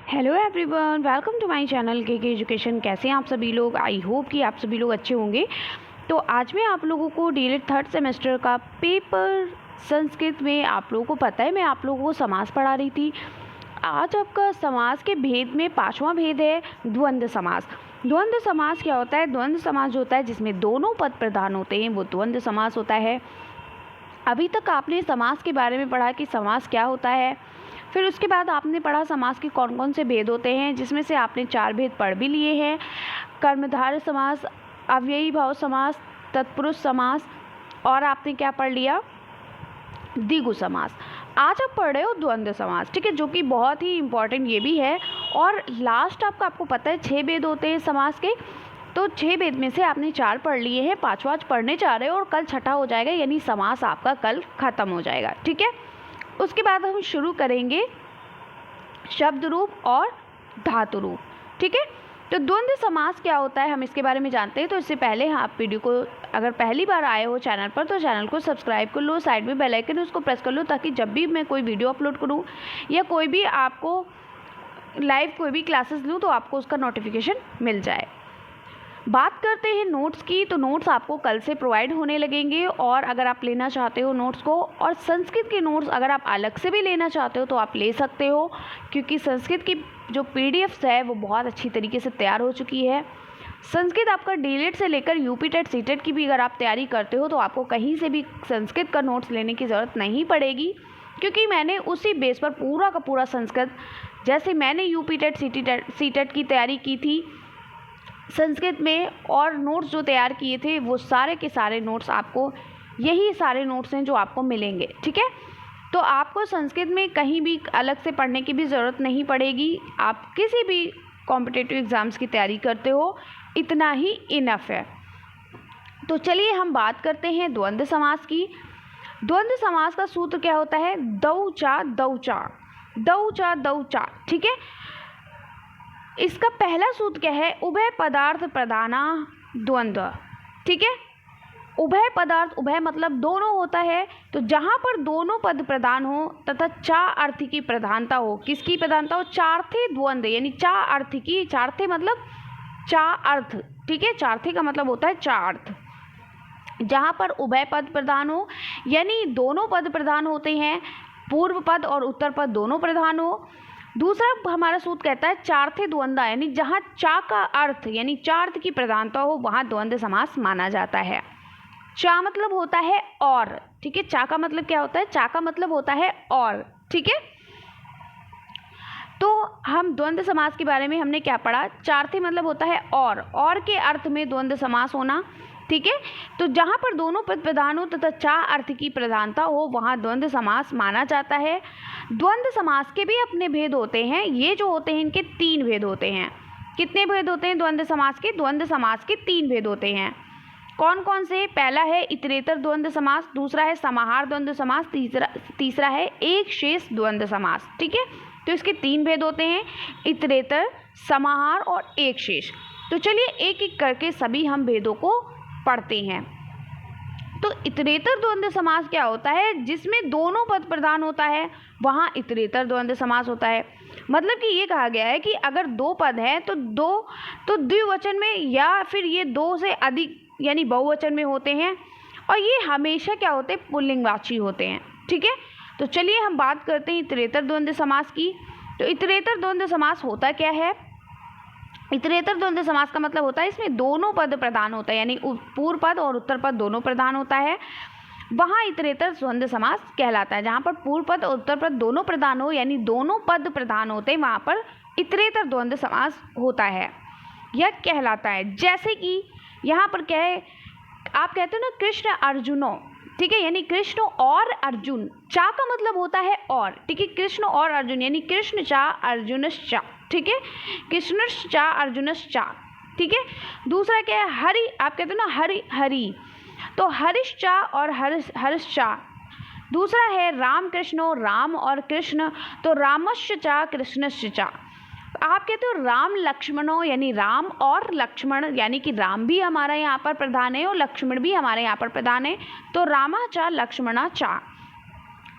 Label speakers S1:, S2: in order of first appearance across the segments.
S1: Hello everyone, welcome to my channel K education. कैसे हैं आप सभी लोग? आई होप कि आप सभी लोग अच्छे होंगे। तो आज मैं आप लोगों को डीएलएड थर्ड सेमेस्टर का पेपर संस्कृत में, आप लोगों को पता है मैं आप लोगों को समास पढ़ा रही थी। आज आपका समास के भेद में पांचवा भेद है द्वंद्व समास। द्वंद्व समास क्या होता है? द्वंद्व समास जो होता है जिसमें दोनों पद प्रधान होते हैं वो द्वंद्व समास होता है। अभी तक आपने समास के बारे में पढ़ा कि समास क्या होता है, फिर उसके बाद आपने पढ़ा समास के कौन कौन से भेद होते हैं, जिसमें से आपने 4 भेद पढ़ भी लिए हैं। कर्मधारय समास, अव्ययी भाव समास, तत्पुरुष समास और आपने क्या पढ़ लिया? द्विगु समास। आज आप पढ़ रहे हो द्वंद्व समास, ठीक है, जो कि बहुत ही इंपॉर्टेंट ये भी है। और लास्ट आपको पता है 6 भेद होते हैं समास के, तो 6 भेद में से आपने 4 पढ़ लिए हैं, 5वां आज पढ़ने जा रहे हो और कल छठा हो जाएगा, यानी समास आपका कल खत्म हो जाएगा, ठीक है। उसके बाद हम शुरू करेंगे शब्द रूप और धातु रूप, ठीक है। तो द्वंद्व समास क्या होता है हम इसके बारे में जानते हैं। तो इससे पहले आप वीडियो को अगर पहली बार आए हो चैनल पर तो चैनल को सब्सक्राइब कर लो, साइड में बेल आइकन उसको प्रेस कर लो, ताकि जब भी मैं कोई वीडियो अपलोड करूं या कोई भी आपको लाइव कोई भी क्लासेस लूँ तो आपको उसका नोटिफिकेशन मिल जाए। बात करते हैं नोट्स की, तो नोट्स आपको कल से प्रोवाइड होने लगेंगे, और अगर आप लेना चाहते हो नोट्स को, और संस्कृत के नोट्स अगर आप अलग से भी लेना चाहते हो तो आप ले सकते हो, क्योंकि संस्कृत की जो पीडीएफ्स है वो बहुत अच्छी तरीके से तैयार हो चुकी है। संस्कृत आपका डीएलएड से लेकर यूपी टेट सीटेट की भी अगर आप तैयारी करते हो तो आपको कहीं से भी संस्कृत का नोट्स लेने की ज़रूरत नहीं पड़ेगी, क्योंकि मैंने उसी बेस पर पूरा का पूरा संस्कृत, जैसे मैंने यूपी टेट सीटेट की तैयारी की थी संस्कृत में, और नोट्स जो तैयार किए थे वो सारे के सारे नोट्स आपको, यही सारे नोट्स हैं जो आपको मिलेंगे, ठीक है। तो आपको संस्कृत में कहीं भी अलग से पढ़ने की भी ज़रूरत नहीं पड़ेगी। आप किसी भी कॉम्पिटिटिव एग्ज़ाम्स की तैयारी करते हो, इतना ही इनफ है। तो चलिए हम बात करते हैं द्वंद्व समास की। द्वंद्व समास का सूत्र क्या होता है? दौ चा दौ चा, दौ चा दौ चा, ठीक है। इसका पहला सूत्र क्या है? उभय पदार्थ प्रधाना द्वंद्व, ठीक है। उभय पदार्थ, उभय मतलब दोनों होता है, तो जहाँ पर दोनों पद प्रधान हो तथा चा अर्थ की प्रधानता हो। किसकी प्रधानता हो? चार्थे द्वंद्व, यानी चा अर्थ की, चार्थे मतलब चा अर्थ, ठीक है। चार्थे का मतलब होता है चा अर्थ। जहाँ पर उभय पद प्रधान हो, यानी दोनों पद प्रधान होते हैं, पूर्व पद और उत्तर पद दोनों प्रधान हो। दूसरा हमारा सूत्र कहता है चार्थे द्वंद्व, यानी जहाँ चा का अर्थ यानी चार्थ की प्रधानता हो वहाँ द्वंद्व समास माना जाता है। चा मतलब होता है और, ठीक है। चा का मतलब क्या होता है? चा का मतलब होता है और, ठीक है। तो हम द्वंद्व समास के बारे में हमने क्या पढ़ा? चार्थे मतलब होता है और के अर्थ में द्वंद्व समास होना, ठीक है। तो जहाँ पर दोनों पद प्रधान हो तथा चा अर्थ की प्रधानता हो वहाँ द्वंद्व समास माना जाता है। द्वंद्व समास के भी अपने भेद होते हैं। ये जो होते हैं इनके 3 भेद होते हैं। कितने भेद होते हैं द्वंद्व समास के? द्वंद्व समास के 3 भेद होते हैं। कौन कौन से? पहला है इतरेतर द्वंद्व समास, दूसरा है समाहार द्वंद्व समास, तीसरा है एक शेष द्वंद्व समास, ठीक है। तो इसके 3 भेद होते हैं, इतरेतर, समाहार और एक शेष। तो चलिए एक एक करके सभी हम भेदों को पढ़ते हैं। तो इतरेतर द्वंद्व समास क्या होता है? जिसमें दोनों पद प्रधान होता है वहाँ इतरेतर द्वंद्व समास होता है। मतलब कि ये कहा गया है कि अगर 2 पद हैं तो द्विवचन में या फिर ये 2 से अधिक यानी बहुवचन में होते हैं, और ये हमेशा क्या होते हैं? पुल्लिंगवाची होते हैं, ठीक है। तो चलिए हम बात करते हैं इतरेतर द्वंद्व समास की। तो इतरेतर द्वंद्व समास होता क्या है? इतरेतर द्वंद्व समास का मतलब होता है इसमें दोनों पद प्रधान होता है, यानी पूर्व पद और उत्तर पद दोनों प्रधान होता है, वहाँ इतरेतर द्वंद्व समास कहलाता है। जहाँ पर पूर्व पद और उत्तर पद दोनों प्रधान हो, यानी दोनों पद प्रधान होते हैं, वहाँ पर इतरेतर द्वंद्व समास होता है या कहलाता है। जैसे कि यहाँ पर क्या है, आप कहते हो ना कृष्ण अर्जुनो, ठीक है, यानी कृष्ण और अर्जुन। चा का मतलब होता है और, ठीक है। कृष्ण और अर्जुन यानी कृष्ण चा अर्जुनश्चा, ठीक है। कृष्णश्चा अर्जुनश्चा, ठीक है। दूसरा क्या है? हरि, आप कहते हो ना हरि हरि, तो हरिश्चा और हर्षचा। दूसरा है राम कृष्णो, राम और कृष्ण, तो रामश्चा कृष्णश्चा। आप कहते हो राम लक्ष्मणों, यानी राम और लक्ष्मण, यानी कि राम भी हमारा यहाँ पर प्रधान है और लक्ष्मण भी हमारे यहाँ पर प्रधान है, तो रामा चा लक्ष्मणा चा।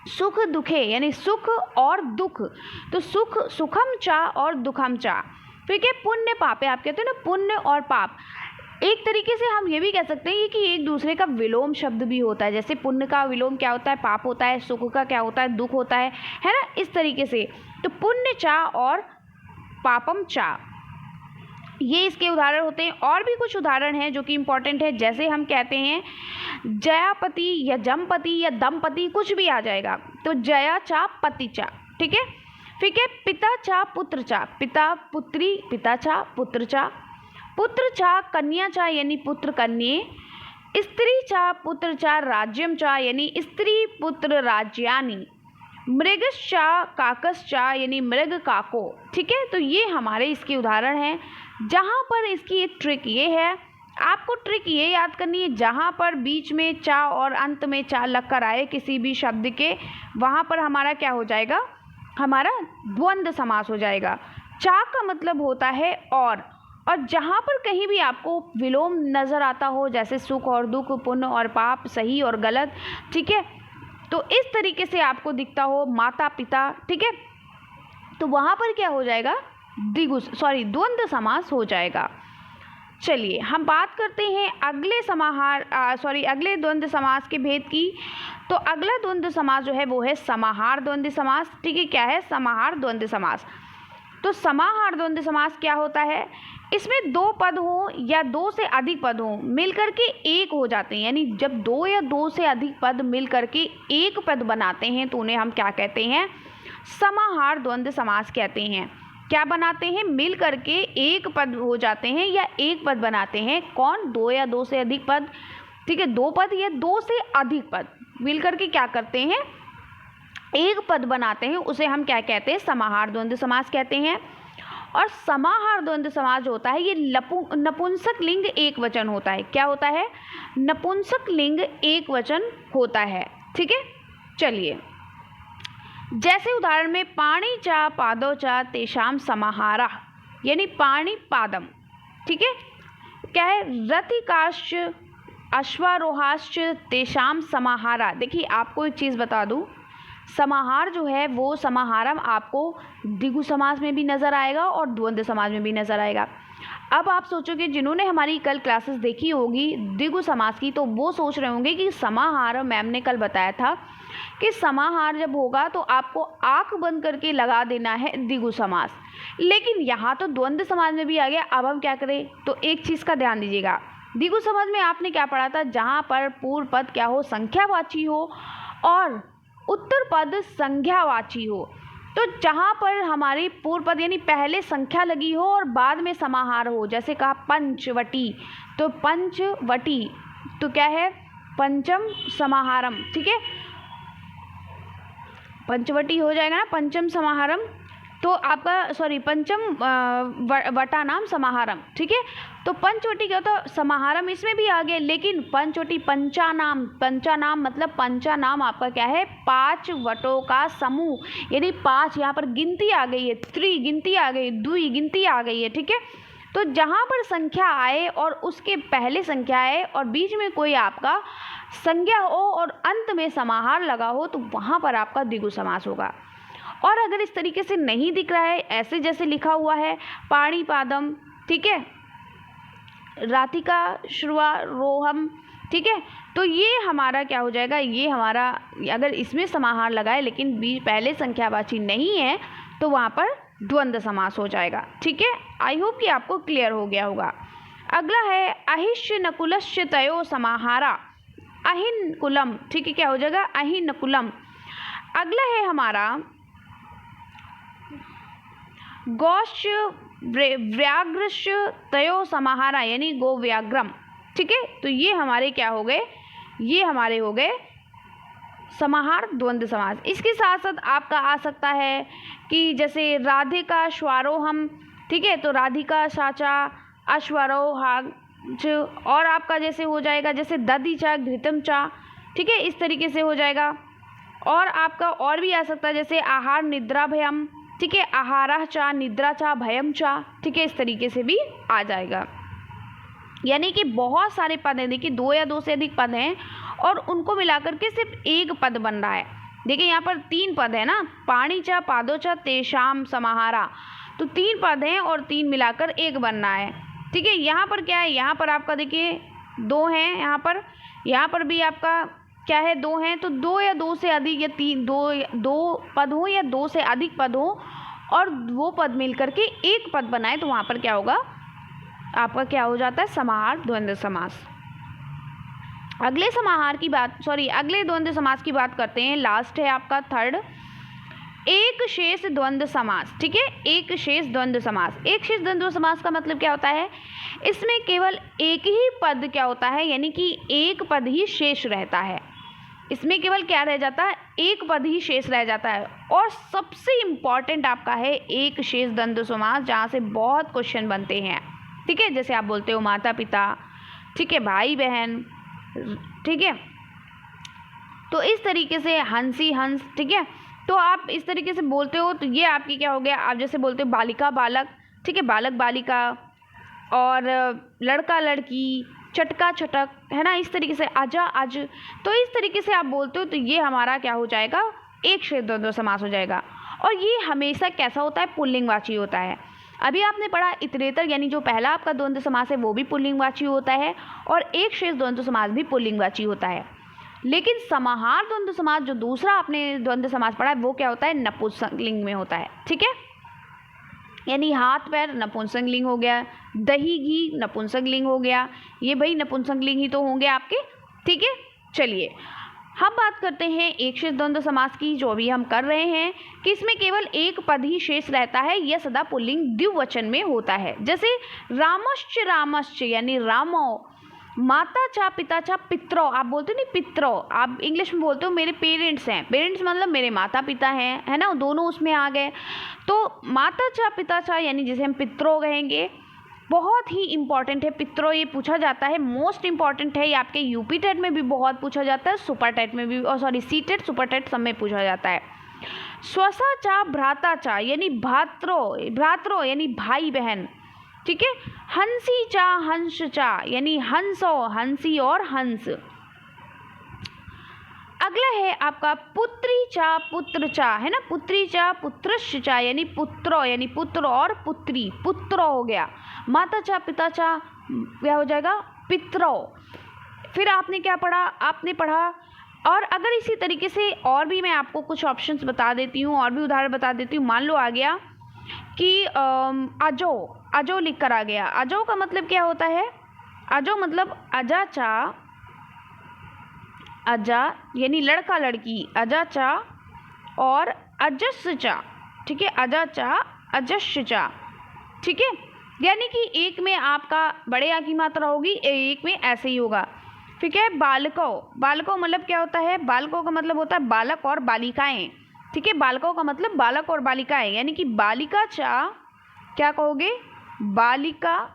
S1: सुख दुखे यानी सुख और दुख, तो सुख सुखम चा और दुखम चा। ठीक है, पुण्य पाप है, आप कहते हैं ना पुण्य और पाप, एक तरीके से हम ये भी कह सकते हैं कि एक दूसरे का विलोम शब्द भी होता है। जैसे पुण्य का विलोम क्या होता है, पाप होता है, सुख का क्या होता है, दुख होता है ना, इस तरीके से। तो पुण्य चा और पापम चा, ये इसके उदाहरण होते हैं। और भी कुछ उदाहरण हैं जो कि इम्पॉर्टेंट है, जैसे हम कहते हैं जयापति या जमपति या दंपति, कुछ भी आ जाएगा। तो जया चा पति चा, ठीक है। ठीक है, पिता चा पुत्र चा, पिता पुत्री, पिता चा पुत्र चा, पुत्र चा कन्या चा यानी पुत्र कन्ये, स्त्री चा पुत्र चा राज्यम चा यानी स्त्री पुत्र राज्यानि, मृगश्चा काकश्चा यानी मृग काको। ठीक है, तो ये हमारे इसके उदाहरण हैं। जहाँ पर इसकी एक ट्रिक ये है, आपको ट्रिक ये याद करनी है, जहाँ पर बीच में चा और अंत में चा लग कर आए किसी भी शब्द के, वहाँ पर हमारा क्या हो जाएगा, हमारा द्वंद्व समास हो जाएगा। चा का मतलब होता है और जहाँ पर कहीं भी आपको विलोम नज़र आता हो, जैसे सुख और दुख, पुण्य और पाप, सही और गलत, ठीक है, तो इस तरीके से आपको दिखता हो, माता पिता, ठीक है, तो वहाँ पर क्या हो जाएगा, द्वंद्व समास हो जाएगा। चलिए हम बात करते हैं अगले द्वंद्व समास के भेद की। तो अगला द्वंद्व समास जो है वो है समाहार द्वंद्व समास। ठीक है, क्या है, समाहार द्वंद्व समास। तो समाहार द्वंद्व समास क्या होता है, इसमें दो पद हो या दो से अधिक पद हो मिलकर के एक हो जाते हैं, यानी जब दो या दो से अधिक पद मिलकर के एक पद बनाते हैं तो उन्हें हम क्या कहते हैं, समाहार द्वंद्व समास कहते हैं। क्या बनाते हैं, मिल करके एक पद हो जाते हैं या एक पद बनाते हैं। कौन, दो या दो से अधिक पद, ठीक है, दो पद या दो से अधिक पद मिल करके क्या करते हैं, एक पद बनाते हैं, उसे हम क्या कहते हैं, समाहार द्वंद्व समास कहते हैं। और समाहार द्वंद्व समास जो होता है ये नपुंसक लिंग एक वचन होता है। क्या होता है, नपुंसक लिंग एक वचन होता है। ठीक है, चलिए जैसे उदाहरण में पाणी चा पादो चा तेषाम समाहारा, यानी पाणी पादम, ठीक है, क्या है, रथिकाश्च अश्वारोहाश्च तेषाम समाहारा। देखिए आपको एक चीज़ बता दूं, समाहार जो है वो समाहारम आपको द्विगु समास में भी नज़र आएगा और द्वंद्व समास में भी नज़र आएगा। अब आप सोचोगे, जिन्होंने हमारी कल क्लासेस देखी होगी द्विगु समास की, तो वो सोच रहे होंगे कि समाहार, मैम ने कल बताया था कि समाहार जब होगा तो आपको आंख बंद करके लगा देना है द्विगु समास, लेकिन यहाँ तो द्वंद्व समास में भी आ गया। अब हम क्या करें, तो एक चीज़ का ध्यान दीजिएगा, द्विगु समास में आपने क्या पढ़ा था, जहाँ पर पूर्व पद क्या हो, संख्यावाची हो और उत्तर पद संज्ञावाची हो। तो जहाँ पर हमारी पूर्व पद यानी पहले संख्या लगी हो और बाद में समाहार हो, जैसे कहा पंचवटी, तो पंचवटी तो क्या है, पंचम समाहारम। ठीक है, पंचवटी हो जाएगा ना, पंचम समाहारम, तो आपका पंचम वटा नाम समाहारम। ठीक है, तो पंचवटी क्या होता है, समाहारम इसमें भी आ गया, लेकिन पंचवटी पंचानाम, पंचानाम मतलब पंचानाम आपका क्या है, पांच वटों का समूह, यानी पांच, यहाँ पर गिनती आ गई है, त्रि गिनती आ गई, द्वि गिनती आ गई है। ठीक है, तो जहाँ पर संख्या आए और उसके पहले संख्या आए और बीच में कोई आपका संज्ञा हो और अंत में समाहार लगा हो, तो वहाँ पर आपका द्विगु समास होगा। और अगर इस तरीके से नहीं दिख रहा है, ऐसे जैसे लिखा हुआ है पाणी पादम, ठीक है, राधिका श्रुवा रोहम, ठीक है, तो ये हमारा क्या हो जाएगा, ये हमारा अगर इसमें समाहार लगाए लेकिन पहले संख्यावाची नहीं है तो वहाँ पर द्वंद्व समास हो जाएगा। ठीक है, आई होप कि आपको क्लियर हो गया होगा। अगला है अहिष्य नकुलश्च तयो समाहारा, अहिन कुलम। ठीक है, क्या हो जाएगा, अहिन कुलम। अगला है हमारा गौश्च व्याघ्रश्च तयो समाहारा, यानी गो व्याघ्रम। ठीक है, तो ये हमारे क्या हो गए, ये हमारे हो गए समाहार द्वंद्व समास। इसके साथ साथ आपका आ सकता है कि जैसे राधिका श्वारोहम, ठीक है, तो राधिका साचा अश्वारोहाग, और आपका जैसे हो जाएगा जैसे दधिचा घृतम चा, ठीक है, इस तरीके से हो जाएगा। और आपका और भी आ सकता है जैसे आहार निद्रा भयम, ठीक है, आहारा चा निद्रा चा भयम चा, ठीक है, इस तरीके से भी आ जाएगा। यानी कि बहुत सारे पद हैं, देखिए दो या दो से अधिक पद हैं और उनको मिलाकर के सिर्फ एक पद बन रहा है। देखिए यहाँ पर 3 पद है ना, पाणी च पादो च तेषाम समाहारा, तो 3 पद हैं और 3 मिलाकर 1 बनना है। ठीक है, यहाँ पर क्या है, यहाँ पर आपका देखिए 2 हैं, यहाँ पर भी आपका क्या है 2 हैं, तो 2 या 2 से अधिक या 3 दो पद हो या 2 से अधिक पद हो और वो पद मिल करके 1 पद बनाए, तो वहाँ पर क्या होगा, आपका क्या हो जाता है, समाहार द्वंद्व समास। अगले द्वंद्व समास की बात करते हैं। लास्ट है आपका थर्ड, एक शेष द्वंद्व समास। ठीक है, एक शेष द्वंद्व समास। एक शेष द्वंद्व समास का मतलब क्या होता है, इसमें केवल एक ही पद क्या होता है, यानी कि एक पद ही शेष रहता है। इसमें केवल क्या रह जाता है, एक पद ही शेष रह जाता है। और सबसे इम्पॉर्टेंट आपका है एक शेष द्वंद्व समास, जहाँ से बहुत क्वेश्चन बनते हैं। ठीक है, जैसे आप बोलते हो माता पिता, ठीक है, भाई बहन, ठीक है, तो इस तरीके से हंसी हंस, ठीक है, तो आप इस तरीके से बोलते हो, तो ये आपकी क्या हो गया, आप जैसे बोलते हो बालिका बालक, ठीक है, बालक बालिका, और लड़का लड़की, चटका चटक, है ना, इस तरीके से आजा आज, तो इस तरीके से आप बोलते हो, तो ये हमारा क्या हो जाएगा, एक शेष द्वंद्व समास हो जाएगा। और ये हमेशा कैसा होता है, पुल्लिंगवाची होता है। अभी आपने पढ़ा इतरेतर, यानी जो पहला आपका द्वंद्व समास है वो भी पुल्लिंगवाची होता है, और एक शेष द्वंद्व समास भी पुल्लिंगवाची होता है। लेकिन समाहार द्वंद्व समास, जो दूसरा आपने द्वंद्व समास पढ़ा है, वो क्या होता है, नपुंसकलिंग में होता है। ठीक है, यानी हाथ पैर नपुंसकलिंग हो गया, दही घी नपुंसकलिंग हो गया, ये भाई नपुंसकलिंग ही तो होंगे आपके। ठीक है, चलिए हम बात करते हैं एक शेष द्वंद्व समास की, जो भी हम कर रहे हैं, कि इसमें केवल एक पद ही शेष रहता है, यह सदा पुल्लिंग द्विवचन में होता है। जैसे रामश्च रामश्च, यानी रामो, माता चा पिता चा पित्रो, आप बोलते हो नहीं पित्रो, आप इंग्लिश में बोलते हो मेरे पेरेंट्स हैं, पेरेंट्स मतलब मेरे माता पिता हैं, है ना, दोनों उसमें आ गए। तो माता चा पिता चा, यानी जिसे हम पित्रो कहेंगे, बहुत ही इंपॉर्टेंट है पित्रो, ये पूछा जाता है, मोस्ट इंपॉर्टेंट है, ये आपके यूपी टेट में भी बहुत पूछा जाता है, सुपर टेट में भी, और sorry C TET super TET सब में पूछा जाता है। स्वसा चा भ्राता चा, यानी भ्रात्रो यानी भाई बहन। ठीक है, हंसी चा हंस चा, यानी हंसो हंसी और हंस। अगला है आपका पुत्री चा पुत्र चा, है ना, पुत्री चा पुत्रश्च चा, यानी पुत्रो यानी पुत्र और पुत्री, पुत्रो हो गया। माता चा पिता चा क्या हो जाएगा, पित्रो। फिर आपने क्या पढ़ा, आपने पढ़ा, और अगर इसी तरीके से और भी मैं आपको कुछ ऑप्शंस बता देती हूँ, और भी उदाहरण बता देती हूँ। मान लो आ गया कि अजो लिख कर आ गया। अजो का मतलब क्या होता है, अजो मतलब अजा चा, अजा यानी लड़का लड़की, अजा चा और अजस चा। ठीक है, अजा चा अजस चा। ठीक है, यानी कि एक में आपका बड़े आ की मात्रा होगी, एक में ऐसे ही होगा। ठीक है, बालको मतलब क्या होता है, बालकों का मतलब होता है बालक और बालिकाएं। ठीक है, बालकों का मतलब बालक और बालिकाएं, यानी कि बालिका चा क्या कहोगे, बालिका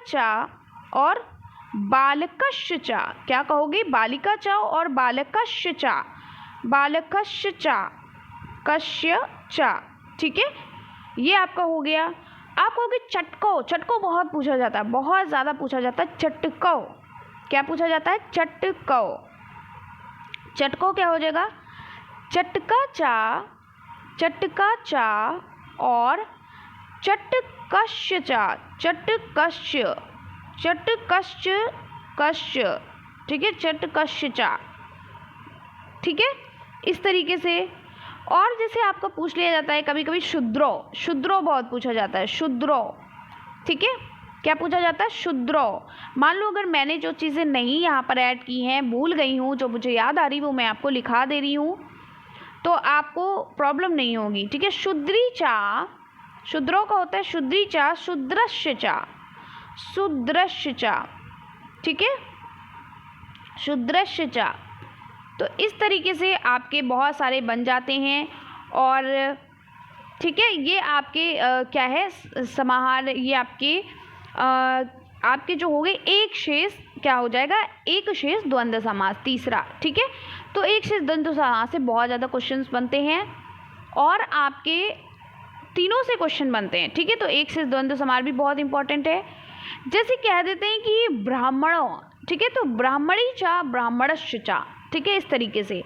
S1: चा और बालकश्च चा, क्या कहोगे, बालिका चा और बालकश्च चा, कश्य चा। ठीक है, ये आपका हो गया। आप कहोगे चटको बहुत पूछा जाता है, बहुत ज़्यादा पूछा जाता है। चटको क्या पूछा जाता है, चटको क्या हो जाएगा, चटका चा और चटकश्य चा, कश्य। ठीक है, चटकश्य चा। ठीक है, इस तरीके से। और जैसे आपको पूछ लिया जाता है कभी कभी शुद्रो बहुत पूछा जाता है, शुद्रो। ठीक है, क्या पूछा जाता है, शुद्रो। मान लो अगर मैंने जो चीज़ें नहीं यहाँ पर ऐड की हैं, भूल गई हूँ, जो मुझे याद आ रही वो मैं आपको लिखा दे रही हूँ, तो आपको प्रॉब्लम नहीं होगी। ठीक है, शुद्री चा, शुद्रो का होता है शुद्री चा, शुद्रश्य चा। ठीक है, शुद्रश्य चा। तो इस तरीके से आपके बहुत सारे बन जाते हैं। और ठीक है, ये आपके क्या है, समाहार, ये आपके जो हो गए एक शेष क्या हो जाएगा, एक शेष द्वंद्व समास तीसरा। ठीक है, तो एक शेष द्वंद्व समास से बहुत ज़्यादा क्वेश्चंस बनते हैं और आपके तीनों से क्वेश्चन बनते हैं। ठीक है, तो एक शेष द्वंद्व समास भी बहुत इंपॉर्टेंट है। जैसे कह देते हैं कि ब्राह्मणों, ठीक है, तो ब्राह्मणी चा ब्राह्मणश्च चा। ठीक है, इस तरीके से।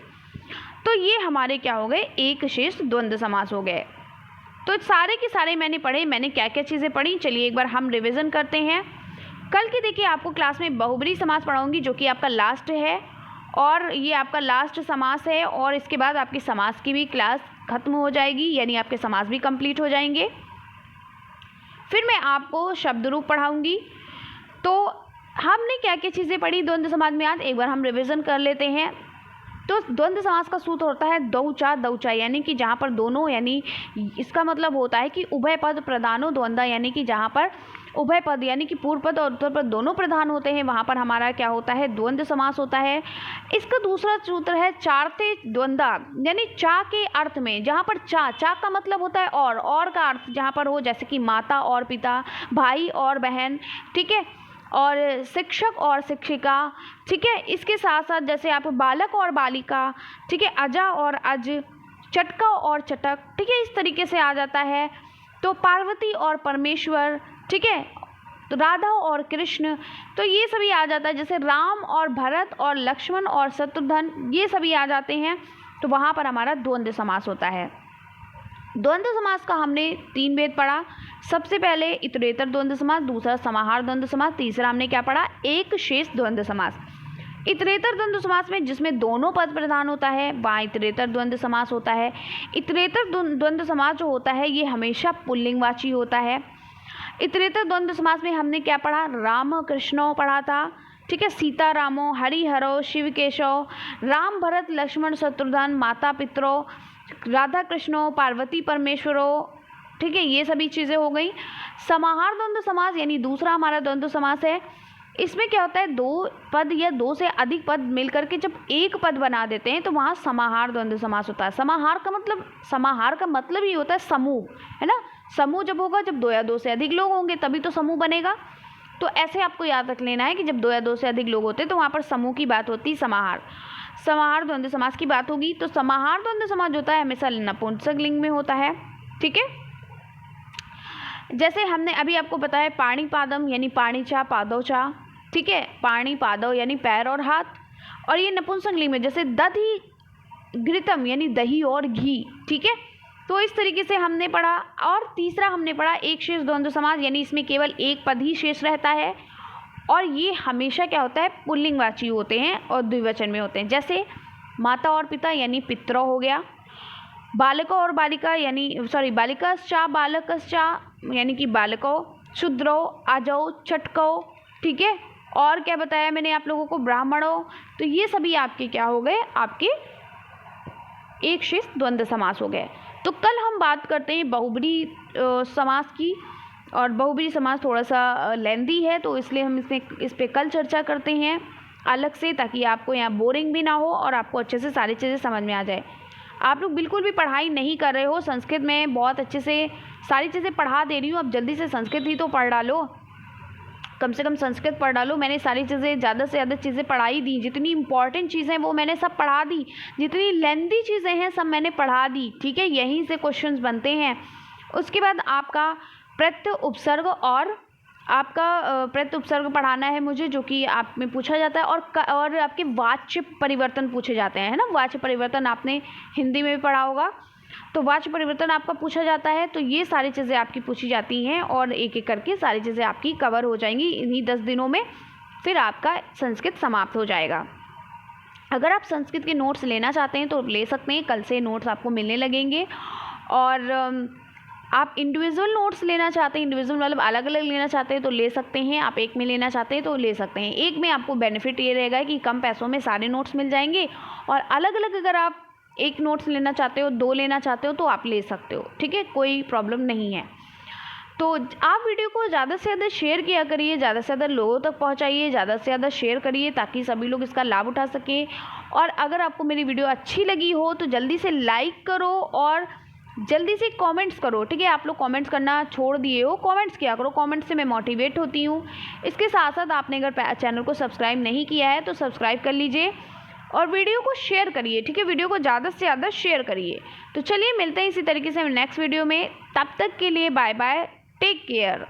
S1: तो ये हमारे क्या हो गए, एक शेष द्वंद्व समास हो गए। तो सारे के सारे मैंने पढ़े, मैंने क्या क्या चीज़ें पढ़ी, चलिए एक बार हम रिवीजन करते हैं। कल की देखिए आपको क्लास में बहुब्रीहि समास पढ़ाऊंगी, जो कि आपका लास्ट है, और ये आपका लास्ट समास है, और इसके बाद आपकी समास की भी क्लास खत्म हो जाएगी, यानी आपके समास भी कंप्लीट हो जाएंगे। फिर मैं आपको शब्द रूप पढ़ाऊंगी। तो हमने क्या क्या चीज़ें पढ़ी द्वंद्व समास में आज एक बार हम रिवीजन कर लेते हैं। तो द्वंद्व समास का सूत्र होता है दौचा दौचा, यानी कि जहाँ पर दोनों, यानी इसका मतलब होता है कि उभय पद प्रधानो द्वंद्व, यानी कि जहाँ पर उभय पद यानी कि पूर्व पद और उत्तर पद दोनों प्रधान होते हैं, वहाँ पर हमारा क्या होता है, द्वंद्व समास होता है। इसका दूसरा सूत्र है चार्ते द्वंद्व, यानी चा के अर्थ में, जहाँ पर चा का मतलब होता है और का अर्थ जहाँ पर हो, जैसे कि माता और पिता, भाई और बहन, ठीक है, और शिक्षक और शिक्षिका, ठीक है। इसके साथ साथ जैसे आप बालक और बालिका, ठीक है, अजा और अज, चटका और चटक, ठीक है, इस तरीके से आ जाता है। तो पार्वती और परमेश्वर, ठीक है, तो राधा और कृष्ण, तो ये सभी आ जाता है। जैसे राम और भरत और लक्ष्मण और शत्रुघ्न, ये सभी आ जाते हैं, तो वहाँ पर हमारा द्वंद्व समास होता है। द्वंद्व समास का हमने 3 भेद पढ़ा। सबसे पहले इतरेतर द्वंद्व समास, दूसरा समाहार द्वंद्व समास, तीसरा हमने क्या पढ़ा, एक शेष द्वंद्व समास। इतरेतर द्वंद्व समास में जिसमें दोनों पद प्रधान होता है, वहाँ इतरेतर द्वंद्व समास होता है। इतरेतर द्वंद्व समास जो होता है ये हमेशा पुल्लिंगवाची होता है। इतरेतर द्वंद्व समास में हमने क्या पढ़ा, राम कृष्णो पढ़ा था, ठीक है, सीता रामो, हरि हरो, शिव केशव, राम भरत लक्ष्मण शत्रुघ्न, माता पितरो, राधा कृष्णो, पार्वती परमेश्वरो, ठीक है, ये सभी चीज़ें हो गई। समाहार द्वंद्व समास यानी दूसरा हमारा द्वंद्व समास है। इसमें क्या होता है, 2 पद या 2 से अधिक पद मिलकर के जब एक पद बना देते हैं तो वहाँ समाहार द्वंद्व समास होता है। समाहार का मतलब ही होता है समूह, है ना। समूह जब होगा, जब 2 या 2 से अधिक लोग होंगे तभी तो समूह बनेगा। तो ऐसे आपको याद रख लेना है कि जब 2 या 2 से अधिक लोग होते हैं तो वहाँ पर समूह की बात होती है, समाहार द्वंद्व समास की बात होगी। तो समाहार द्वंद्व समास होता है हमेशा नपुंसक लिंग में होता है, ठीक है। जैसे हमने अभी आपको बताया पाणी पादम यानी पाणी चा पादव चा, ठीक है, पाणी पादव यानी पैर और हाथ, और ये नपुंसक लिंग में जैसे दधि घृतम यानी दही और घी, ठीक है। तो इस तरीके से हमने पढ़ा। और तीसरा हमने पढ़ा एक शेष द्वंद्व समास, यानी इसमें केवल एक पद ही शेष रहता है, और ये हमेशा क्या होता है, पुल्लिंगवाची होते हैं और द्विवचन में होते हैं। जैसे माता और पिता यानी पितरो हो गया, बालको और बालिका यानी बालिकाश्चा बालकश्चा यानी कि बालको, शूद्रो, आजो, छटको, ठीक है, और क्या बताया मैंने आप लोगों को, ब्राह्मणों। तो ये सभी आपके क्या हो गए, आपके एक शेष द्वंद्व समास हो गए। तो कल हम बात करते हैं बहुब्रीहि समास की, और बहुब्रीहि समास थोड़ा सा लेंदी है, तो इसलिए हम इस पे कल चर्चा करते हैं अलग से, ताकि आपको यहाँ बोरिंग भी ना हो और आपको अच्छे से सारी चीज़ें समझ में आ जाए। आप लोग बिल्कुल भी पढ़ाई नहीं कर रहे हो, संस्कृत में बहुत अच्छे से सारी चीज़ें पढ़ा दे रही हूँ, अब जल्दी से संस्कृत ही तो पढ़ डालो, कम से कम संस्कृत पढ़ डालो। मैंने सारी चीज़ें ज़्यादा से ज़्यादा चीज़ें पढ़ाई दी, जितनी इंपॉर्टेंट चीज़ें वो मैंने सब पढ़ा दी, जितनी लेंदी चीज़ें हैं सब मैंने पढ़ा दी, ठीक है। यहीं से क्वेश्चंस बनते हैं। उसके बाद आपका प्रत्यय उपसर्ग, और आपका प्रत्यय उपसर्ग पढ़ाना है मुझे, जो कि आप में पूछा जाता है, और आपके वाच्य परिवर्तन पूछे जाते हैं, है ना। वाच्य परिवर्तन आपने हिंदी में भी पढ़ा होगा, तो वाच्य परिवर्तन आपका पूछा जाता है। तो ये सारी चीज़ें आपकी पूछी जाती हैं, और एक एक करके सारी चीज़ें आपकी कवर हो जाएंगी इन्हीं 10 दिनों में, फिर आपका संस्कृत समाप्त हो जाएगा। अगर आप संस्कृत के नोट्स लेना चाहते हैं तो ले सकते हैं, कल से नोट्स आपको मिलने लगेंगे। और आप इंडिविजुअल नोट्स लेना चाहते हैं, इंडिविजुअल मतलब अलग अलग लेना चाहते हैं तो ले सकते हैं, आप एक में लेना चाहते हैं तो ले सकते हैं। एक में आपको बेनिफिट ये रहेगा कि कम पैसों में सारे नोट्स मिल जाएंगे, और अलग अलग अगर आप एक नोट्स लेना चाहते हो, 2 लेना चाहते हो तो आप ले सकते हो, ठीक है, कोई प्रॉब्लम नहीं है। तो आप वीडियो को ज़्यादा से ज़्यादा शेयर किया करिए, ज़्यादा से ज़्यादा लोगों तक पहुंचाइए, ज़्यादा से ज़्यादा शेयर करिए, ताकि सभी लोग इसका लाभ उठा सकें। और अगर आपको मेरी वीडियो अच्छी लगी हो तो जल्दी से लाइक करो और जल्दी से कमेंट्स करो, ठीक है। आप लोग कमेंट्स करना छोड़ दिए हो, कमेंट्स किया करो, कमेंट्स से मैं मोटिवेट होती हूँ। इसके साथ साथ आपने अगर चैनल को सब्सक्राइब नहीं किया है तो सब्सक्राइब कर लीजिए, और वीडियो को शेयर करिए, ठीक है, वीडियो को ज़्यादा से ज़्यादा शेयर करिए। तो चलिए मिलते हैं इसी तरीके से नेक्स्ट वीडियो में, तब तक के लिए बाय बाय, टेक केयर।